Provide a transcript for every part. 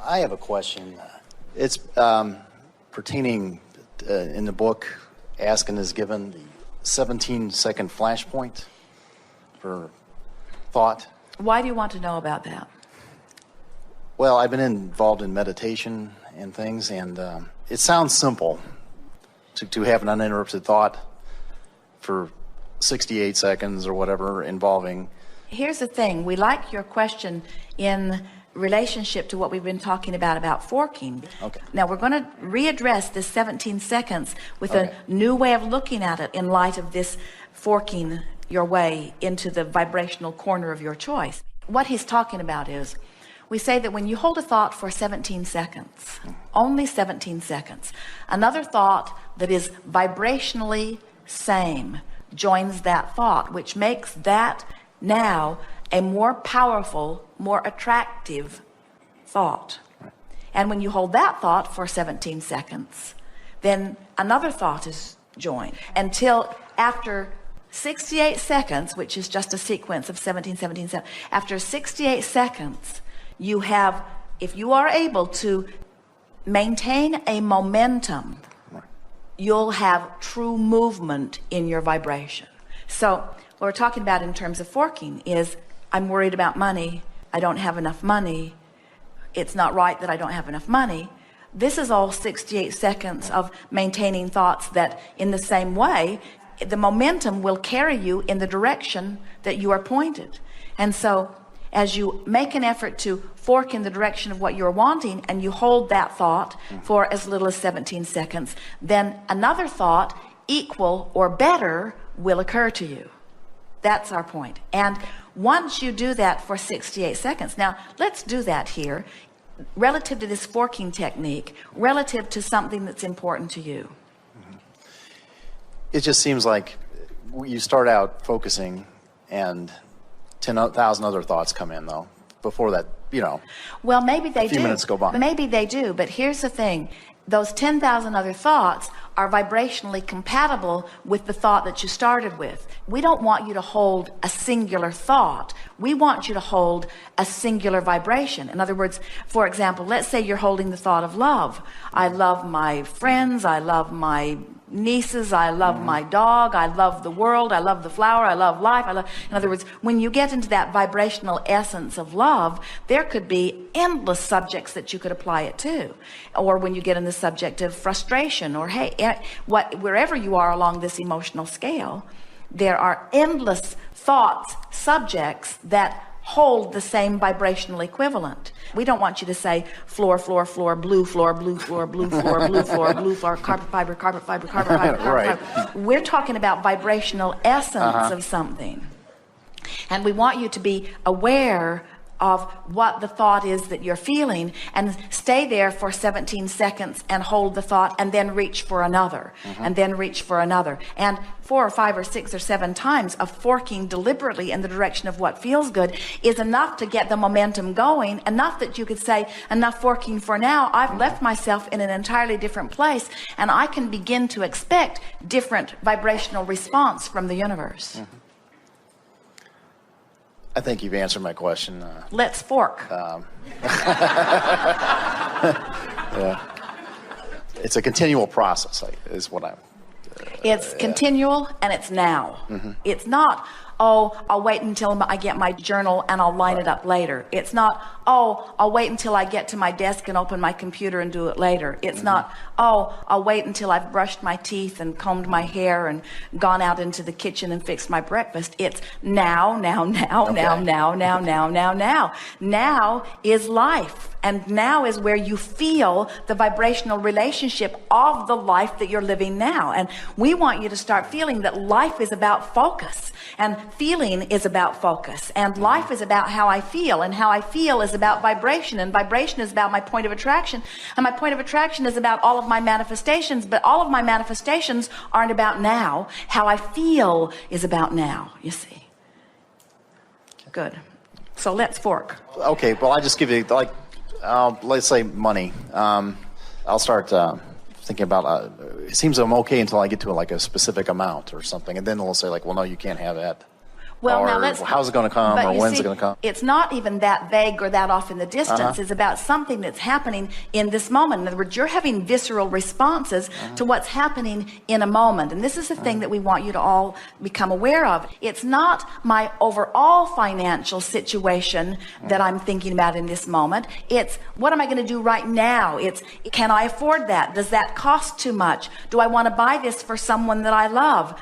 I have a question. It's pertaining in the book, Askin is given the 17-second flashpoint for thought. Why do you want to know about that? Well, I've been involved in meditation and things, and it sounds simple to have an uninterrupted thought for 68 seconds or whatever involving. Here's the thing. We like your question in relationship to what we've been talking about forking. Okay. Now we're going to readdress this 17 seconds with a new way of looking at it in light of this forking your way into the vibrational corner of your choice. What he's talking about is, we say that when you hold a thought for 17 seconds, only 17 seconds, another thought that is vibrationally same joins that thought, which makes that now a more powerful, more attractive thought. And when you hold that thought for 17 seconds, then another thought is joined until after 68 seconds, which is just a sequence of 17, 17, 17. After 68 seconds, you have, if you are able to maintain a momentum, you'll have true movement in your vibration. So what we're talking about in terms of forking is, I'm worried about money. I don't have enough money. It's not right that I don't have enough money. This is all 68 seconds of maintaining thoughts that in the same way, the momentum will carry you in the direction that you are pointed. And so as you make an effort to fork in the direction of what you're wanting and you hold that thought for as little as 17 seconds, then another thought equal or better will occur to you. That's our point. And once you do that for 68 seconds, now let's do that here relative to this forking technique, relative to something that's important to you. It just seems like you start out focusing and 10,000 other thoughts come in, though, before that, Well, maybe they do. A few minutes go by. Maybe they do, but here's the thing. Those 10,000 other thoughts are vibrationally compatible with the thought that you started with. We don't want you to hold a singular thought. We want you to hold a singular vibration. In other words, for example, let's say you're holding the thought of love. I love my friends. I love my nieces. I love my dog. I love the world. I love the flower. I love life. In other words, when you get into that vibrational essence of love, there could be endless subjects that you could apply it to. Or when you get in the subject of frustration or wherever you are along this emotional scale, there are endless thoughts, subjects that hold the same vibrational equivalent. We don't want you to say floor, floor, floor, blue floor, blue floor, blue floor, blue floor, blue floor, carpet fiber, carpet fiber, carpet fiber, carpet Right. fiber. We're talking about vibrational essence of something. And we want you to be aware of what the thought is that you're feeling and stay there for 17 seconds and hold the thought and then reach for another and then reach for another. And 4 or 5 or 6 or 7 times of forking deliberately in the direction of what feels good is enough to get the momentum going, enough that you could say, enough forking for now. I've left myself in an entirely different place and I can begin to expect different vibrational response from the universe. I think you've answered my question. Let's fork. Yeah. It's a continual process, is what I'm... It's continual and it's now. It's not, oh, I'll wait until I get my journal and I'll line it up later. It's not, oh, I'll wait until I get to my desk and open my computer and do it later. It's not, oh, I'll wait until I've brushed my teeth and combed my hair and gone out into the kitchen and fixed my breakfast. It's now, now, now, now, now, now, now, now, now. Now is life. And now is where you feel the vibrational relationship of the life that you're living now. And we want you to start feeling that life is about focus and feeling is about focus and life is about how I feel, and how I feel is about vibration, and vibration is about my point of attraction, and my point of attraction is about all of my manifestations, but all of my manifestations aren't about now. How I feel is about now, you see. Good. So let's fork. Okay, well, I just give you, let's say money. I'll start thinking about, it seems I'm okay until I get to a specific amount or something, and then they'll say well, no, you can't have that. Well, or now let's. how's it going to come, but or you when's see, it going to come? It's not even that vague or that off in the distance. It's about something that's happening in this moment. In other words, you're having visceral responses to what's happening in a moment. And this is the thing that we want you to all become aware of. It's not my overall financial situation that I'm thinking about in this moment. It's what am I going to do right now? It's can I afford that? Does that cost too much? Do I want to buy this for someone that I love?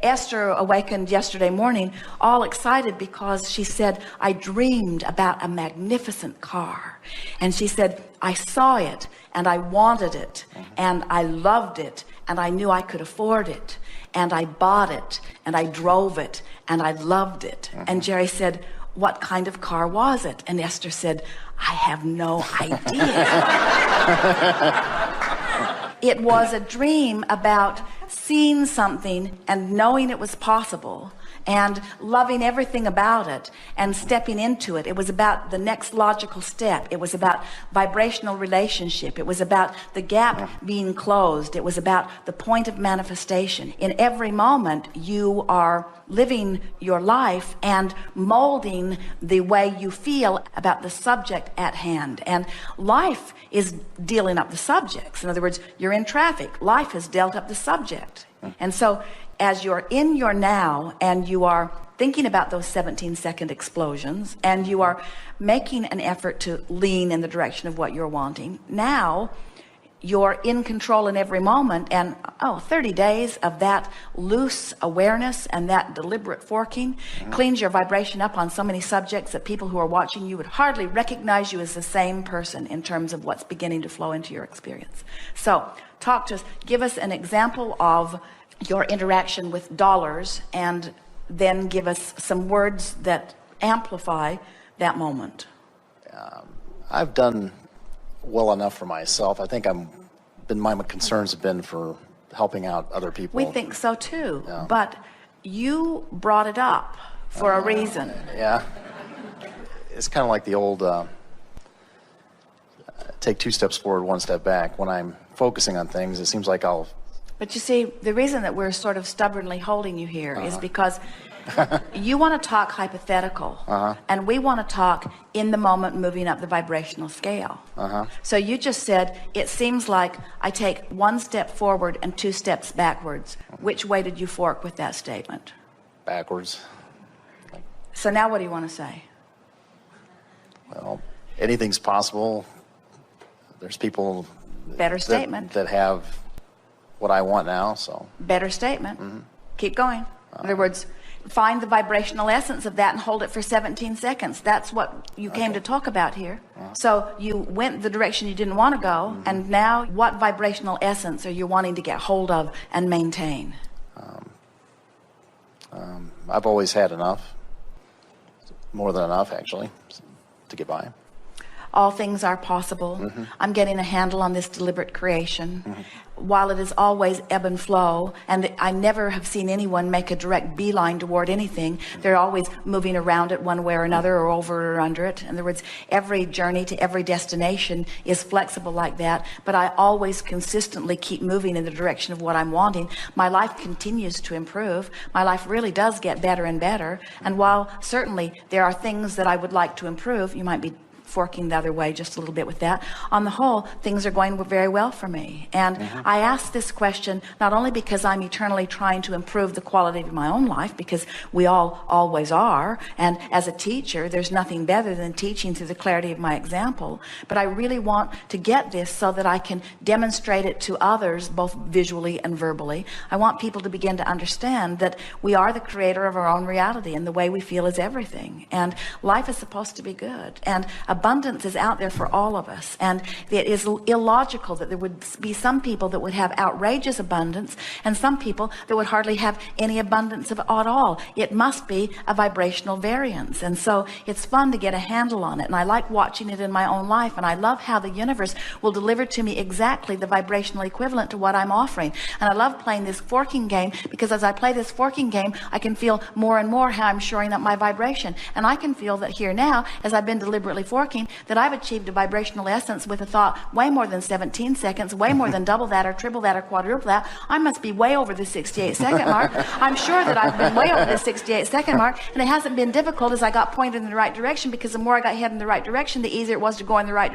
Esther awakened yesterday morning all excited because she said, I dreamed about a magnificent car. And she said, I saw it and I wanted it and I loved it and I knew I could afford it and I bought it and I drove it and I loved it. And Jerry said, what kind of car was it? And Esther said, I have no idea. It was a dream about seeing something and knowing it was possible and loving everything about it and stepping into it. It was about the next logical step. It was about vibrational relationship. It was about the gap being closed. It was about the point of manifestation. In every moment, you are living your life and molding the way you feel about the subject at hand. And life is dealing up the subjects. In other words, you're in traffic. Life has dealt up the subject. And so as you're in your now and you are thinking about those 17-second explosions and you are making an effort to lean in the direction of what you're wanting, now you're in control in every moment. And 30 days of that loose awareness and that deliberate forking cleans your vibration up on so many subjects that people who are watching you would hardly recognize you as the same person in terms of what's beginning to flow into your experience. So talk to us, give us an example of your interaction with dollars, and then give us some words that amplify that moment. I've done well enough for myself. I think my concerns have been for helping out other people. We think so too, but you brought it up for a reason. Yeah. It's kind of like the old take 2 steps forward, 1 step back. When I'm focusing on things, it seems like But you see, the reason that we're sort of stubbornly holding you here is because you want to talk hypothetical, and we want to talk in the moment, moving up the vibrational scale. So you just said, it seems like I take 1 step forward and 2 steps backwards. Which way did you fork with that statement? backwards. So now what do you want to say? Well, anything's possible. There's people Better statement. that have what I want now, so. Better statement. Keep going. In other words, find the vibrational essence of that and hold it for 17 seconds. That's what you came to talk about here. So you went the direction you didn't want to go, and now what vibrational essence are you wanting to get hold of and maintain? I've always had enough, more than enough actually, to get by. All things are possible. I'm getting a handle on this deliberate creation. While it is always ebb and flow, and I never have seen anyone make a direct beeline toward anything, they're always moving around it one way or another, or over or under it. In other words, every journey to every destination is flexible like that, but I always consistently keep moving in the direction of what I'm wanting. My life continues to improve. My life really does get better and better. And while certainly there are things that I would like to improve, you might be forking the other way just a little bit with that. On the whole, things are going very well for me. And I ask this question not only because I'm eternally trying to improve the quality of my own life, because we all always are, and as a teacher, there's nothing better than teaching through the clarity of my example, but I really want to get this so that I can demonstrate it to others, both visually and verbally. I want people to begin to understand that we are the creator of our own reality, and the way we feel is everything. And life is supposed to be good. And abundance is out there for all of us, and it is illogical that there would be some people that would have outrageous abundance and some people that would hardly have any abundance at all. It must be a vibrational variance, and so it's fun to get a handle on it, and I like watching it in my own life, and I love how the universe will deliver to me exactly the vibrational equivalent to what I'm offering. And I love playing this forking game, because as I play this forking game, I can feel more and more how I'm shoring up my vibration, and I can feel that here now, as I've been deliberately forking, forking that I've achieved a vibrational essence with a thought way more than 17 seconds, way more than double that or triple that or quadruple that. I must be way over the 68-second mark. I'm sure that I've been way over the 68-second mark, and it hasn't been difficult as I got pointed in the right direction, because the more I got headed in the right direction, the easier it was to go in the right direction.